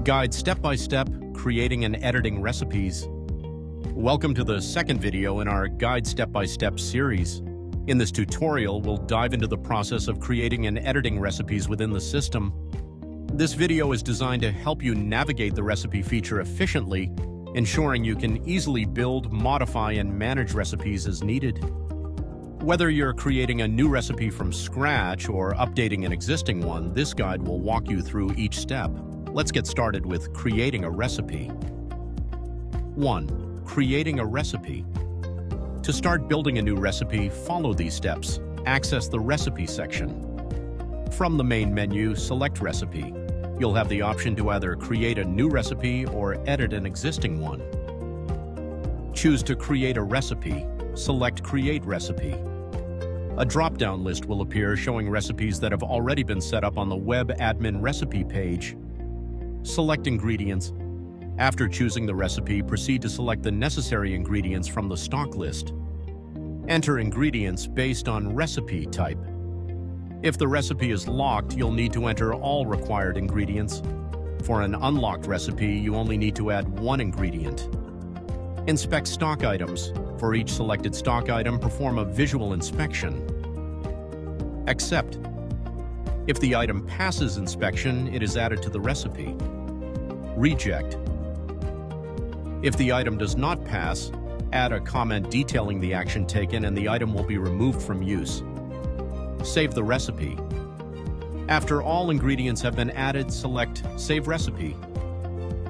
Guide step-by-step creating and editing recipes. Welcome to the second video in our Guide step-by-step series. In this tutorial, we'll dive into the process of creating and editing recipes within the system. This video is designed to help you navigate the recipe feature efficiently, ensuring you can easily build, modify, and manage recipes as needed. Whether you're creating a new recipe from scratch or updating an existing one, this guide will walk you through each step. Let's get started with creating a recipe. 1. Creating a recipe. To start building a new recipe, follow these steps. Access the Recipe section. From the main menu, select Recipe. You'll have the option to either create a new recipe or edit an existing one. Choose to create a recipe. Select Create Recipe. A drop-down list will appear showing recipes that have already been set up on the web admin recipe page. Select Ingredients. After choosing the recipe, proceed to select the necessary ingredients from the stock list. Enter ingredients based on recipe type. If the recipe is locked, you'll need to enter all required ingredients. For an unlocked recipe, you only need to add one ingredient. Inspect stock items. For each selected stock item, perform a visual inspection. Accept. If the item passes inspection, it is added to the recipe. Reject. If the item does not pass, add a comment detailing the action taken and the item will be removed from use. Save the recipe. After all ingredients have been added, select Save Recipe.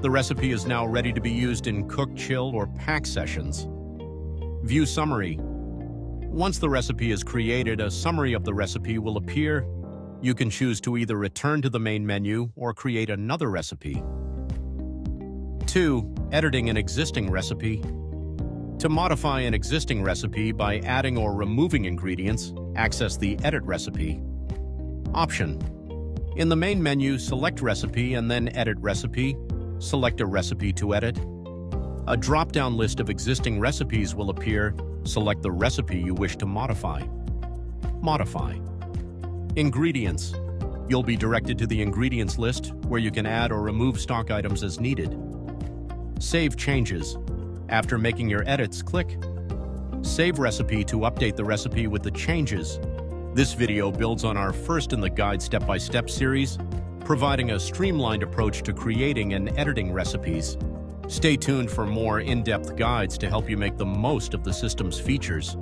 The recipe is now ready to be used in cook, chill, or pack sessions. View Summary. Once the recipe is created, a summary of the recipe will appear. You can choose to either return to the main menu or create another recipe. 2. Editing an existing recipe. To modify an existing recipe by adding or removing ingredients, access the Edit Recipe option. In the main menu, select Recipe and then Edit Recipe. Select a recipe to edit. A drop-down list of existing recipes will appear. Select the recipe you wish to modify. Modify. Ingredients. You'll be directed to the ingredients list, where you can add or remove stock items as needed. Save changes. After making your edits, click Save Recipe to update the recipe with the changes. This video builds on our first in the Guide step-by-step series, providing a streamlined approach to creating and editing recipes. Stay tuned for more in-depth guides to help you make the most of the system's features.